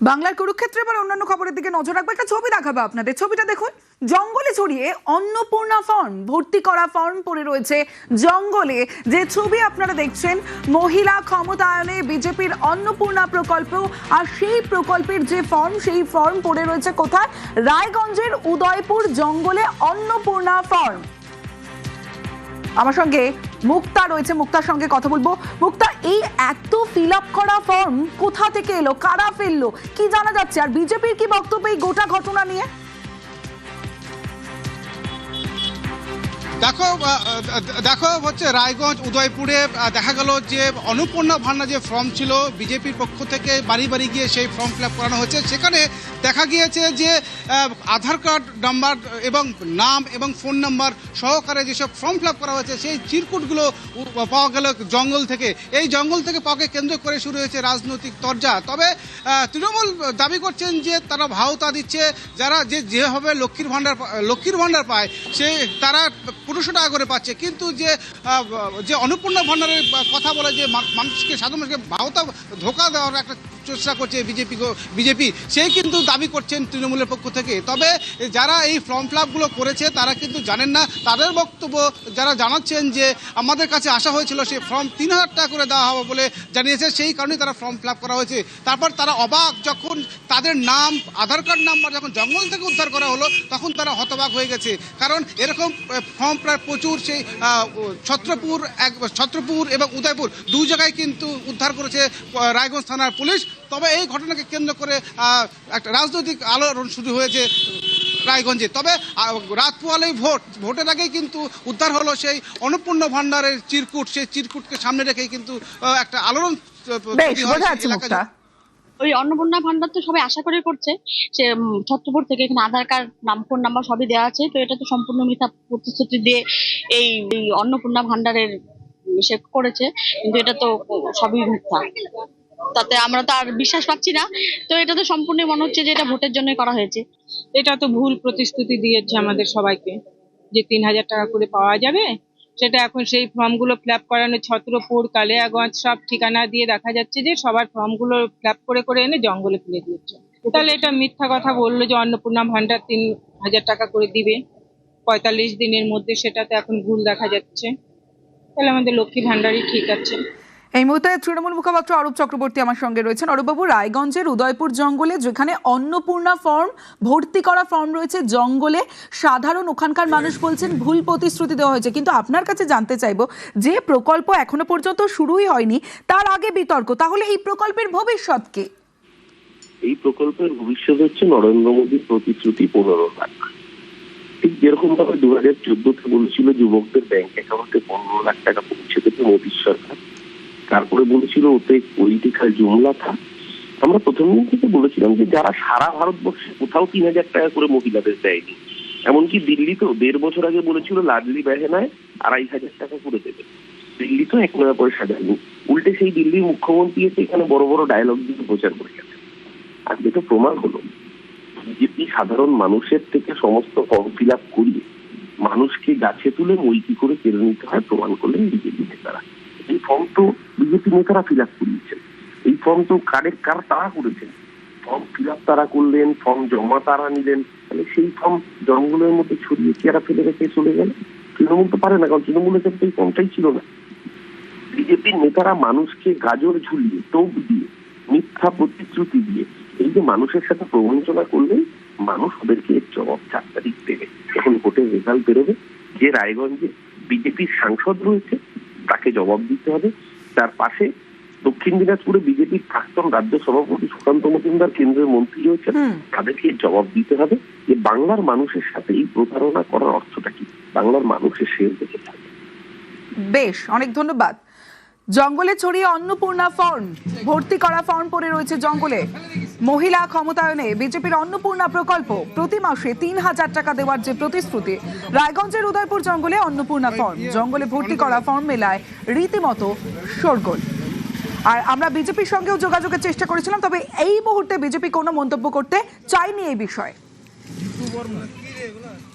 বাংলার কুরুক্ষেত্রে এবার অন্যান্য খবরের দিকে নজর রাখবো। একটা ছবি দেখাবো আপনাদের। ছবিটা দেখুন, জঙ্গলে ছড়িয়ে অন্নপূর্ণা ফর্ম, ভর্তি করা ফর্ম পড়ে রয়েছে জঙ্গলে। যে ছবি আপনারা দেখছেন, মহিলা ক্ষমতায়নে বিজেপির অন্নপূর্ণা প্রকল্প, আর সেই প্রকল্পের যে ফর্ম, সেই ফর্ম পড়ে রয়েছে কোথায়? রায়গঞ্জের উদয়পুর জঙ্গলে অন্নপূর্ণা ফর্ম। আমার সঙ্গে মুক্তা রয়েছে, মুক্তার সঙ্গে কথা বলবো। মুক্তা, এই এত ফিল আপ করা ফর্ম কোথা থেকে এলো, কারা ফেললো, কি জানা যাচ্ছে, আর বিজেপির কি বক্তব্য এই গোটা ঘটনা নিয়ে? দেখো হচ্ছে রায়গঞ্জ উদয়পুরে দেখা গেল যে অন্নপূর্ণা ভান্ডার যে ফর্ম ছিল, বিজেপির পক্ষ থেকে বাড়ি বাড়ি গিয়ে সেই ফর্ম ফিল আপ করানো হচ্ছে। সেখানে দেখা গিয়েছে যে আধার কার্ড নাম্বার এবং নাম এবং ফোন নাম্বার সহকারে যেসব ফর্ম ফিল আপ করা হয়েছে, সেই চিরকুটগুলো পাওয়া গেল জঙ্গল থেকে। এই জঙ্গল থেকে পাওয়াকে কেন্দ্র করে শুরু হয়েছে রাজনৈতিক তরজা। তবে তৃণমূল দাবি করছেন যে তারা ভাওতা দিচ্ছে, যারা যেভাবে লক্ষ্মীর ভান্ডার পায় সে তারা 1500 টাকা করে পাচ্ছে, কিন্তু যে অন্নপূর্ণা ভান্ডারের কথা বলে যে মানুষকে, সাধারণ মানুষকে ভাওতা ধোঁকা দেওয়ার একটা চেষ্টা করছে বিজেপি, সেই কিন্তু দাবি করছেন তৃণমূলের পক্ষ থেকে। তবে যারা এই ফর্ম ফিল আপগুলো করেছে তারা কিন্তু জানেন না। তাদের বক্তব্য যারা জানাচ্ছেন যে আমাদের কাছে আসা হয়েছিল, সেই ফর্ম 3000 টাকা করে দেওয়া হবে বলে জানিয়েছে, সেই কারণে তারা ফর্ম ফিল আপ করা হয়েছে। তারপর তারা অবাক, যখন তাদের নাম, আধার কার্ড নাম্বার যখন জঙ্গল থেকে উদ্ধার করা হলো, তখন তারা হতবাক হয়ে গেছে। কারণ এরকম ফর্ম প্রায় প্রচুর সেই ছত্রপুর এবং উদয়পুর দু জায়গায় কিন্তু উদ্ধার করেছে রায়গঞ্জ থানার পুলিশ। তবে এই ঘটনাকে কেন্দ্র করে একটা রাজনৈতিক আলোড়ন শুরু হয়েছে রায়গঞ্জে। তবে রাত পোয়ালেই ভোটের আগেই কিন্তু উদ্ধার হলো সেই অন্নপূর্ণা ভান্ডারের চিরকুট। সেই চিরকুটকে সামনে রেখেই কিন্তু একটা আলোড়ন ওই অন্নপূর্ণা ভান্ডার তো সবাই আশা করে করছে, সে ছত্রপুর থেকে এখানে আধার কার্ড, নাম, ফোন নাম্বার সবই দেওয়া আছে। তো এটা তো সম্পূর্ণ মিথ্যা প্রতিশ্রুতি দিয়ে এই অন্নপূর্ণা ভান্ডারের সে করেছে, কিন্তু এটা তো সবই মিথ্যা। তাতে আমরা তো আর বিশ্বাস পাচ্ছি না। তো এটা তো সম্পূর্ণ মনে হচ্ছে যে এটা ভোটের জন্য করা হয়েছে। এটা তো ভুল প্রতিশ্রুতি দিয়েছে আমাদের সবাইকে, যে 3000 টাকা করে পাওয়া যাবে। সেটা এখন সেই ফর্মগুলো ফিল আপ করানো ছত্রপুর, কালিয়াগঞ্জ সব ঠিকানা দিয়ে দেখা যাচ্ছে যে সবার ফর্মগুলো ফিল আপ করে করে এনে জঙ্গলে ফেলে দিয়েছে। তাহলে এটা মিথ্যা কথা বললো যে অন্নপূর্ণা ভান্ডার 3000 টাকা করে দিবে 45 দিনের মধ্যে, সেটা তো এখন ভুল দেখা যাচ্ছে। তাহলে আমাদের লক্ষ্মী ভান্ডারই ঠিক আছে। এই মুহূর্তে তৃণমূল মুখপাত্র অরূপ চক্রবর্তী আমার সঙ্গে রয়েছেন। অরূপবাবু, রায়গঞ্জের উদয়পুর জঙ্গলে যেখানে অন্নপূর্ণা ফর্ম, ভর্তি করা ফর্ম রয়েছে জঙ্গলে, সাধারণ ওখানকার মানুষ বলছেন ভুল প্রতিশ্রুতি দেওয়া হয়েছে। কিন্তু আপনার কাছে জানতে চাইবো, যে প্রকল্প এখনো পর্যন্ত শুরুই হয়নি, তার আগে বিতর্ক, তাহলে এই প্রকল্পের ভবিষ্যৎ কি? এই প্রকল্পের ভবিষ্যৎ হচ্ছে নরেন্দ্র মোদীর প্রতিশ্রুতি 15 লাখ। ঠিক যেরকম ভাবে 2014-তে বলেছিল যুবকদের ব্যাংক অ্যাকাউন্টে 15 লাখ টাকা পৌঁছে দেবে মোদীর সরকার, তারপরে বলেছিল ওতে পলিটিক্যাল জুমলা থা। আমরা প্রথম দিন থেকে বলেছিলাম যে যারা সারা ভারতবর্ষে কোথাও 3000 টাকা করে মহিলাদের দেয়নি, এমনকি দিল্লিতেও 1.5 বছর আগে বলেছিল লাডলি বেহেনায় 2500 টাকা করে দেবে। দিল্লি তো 1 পয়সা দেয়নি, উল্টে সেই দিল্লির মুখ্যমন্ত্রী এসে এখানে বড় বড় ডায়লগ দিয়ে প্রচার করে গেছে। আজকে তো প্রমাণ হলো বিজেপি সাধারণ মানুষের থেকে সমস্ত ফর্ম ফিল আপ করিয়ে মানুষকে গাছে তুলে মৈকি করে কেড়ে নিতে হয়, প্রমাণ করলেন বিজেপি নেতারা। এই ফর্ম তো বিজেপি নেতারা ফিল আপ করিয়েছেন, এই ফর্ম তো কার তারা করেছেন। ফর্ম ফিল আপ তারা করলেন, ফর্ম জমা তারা নিলেন, তাহলে সেই ফর্ম জঙ্গলের মধ্যে ছড়িয়ে চেয়ারা ফেলে রেখে চলে গেল। তৃণমূল তো পারে না, কারণ তৃণমূলের ক্ষেত্রে এই ফর্মটাই ছিল না। বিজেপির নেতারা মানুষকে গাজর ঝুলিয়ে, টোপ দিয়ে, মিথ্যা প্রতিশ্রুতি দিয়ে এই যে মানুষের সাথে প্রবঞ্চনা করলেন, মানুষ ওদেরকে এর জবাব 4 তারিখ দেবে, যখন ভোটের রেজাল্ট বেরোবে। যে রায়গঞ্জে বিজেপির সাংসদ রয়েছে তাকে জবাব দিতে হবে। তার পাশে দক্ষিণ দিনাজপুরে বিজেপির প্রাক্তন রাজ্য সভাপতি সুকান্ত মজুমদার কেন্দ্রের মন্ত্রী রয়েছেন, তাদেরকে জবাব দিতে হবে যে বাংলার মানুষের সাথে এই প্রতারণা করার অর্থটা কি, বাংলার মানুষের শেষ দেখে থাকে। বেশ, অনেক ধন্যবাদ। জঙ্গলে ছড়িয়ে অন্নপূর্ণা ফর্ম, ভর্তি করা ফর্ম পড়ে রয়েছে জঙ্গলে। মহিলা ক্ষমতায়নে বিজেপির অন্নপূর্ণা প্রকল্প, প্রতি মাসে 3000 টাকা দেওয়ার যে প্রতিশ্রুতি, রায়গঞ্জের উদয়পুর জঙ্গলে অন্নপূর্ণা ফর্ম, জঙ্গলে ভর্তি করা ফর্ম মেলায় রীতিমতো শোরগোল। আর আমরা বিজেপির সঙ্গেও যোগাযোগের চেষ্টা করেছিলাম, তবে এই মুহূর্তে বিজেপি কোনো মন্তব্য করতে চায়নি এই বিষয়ে।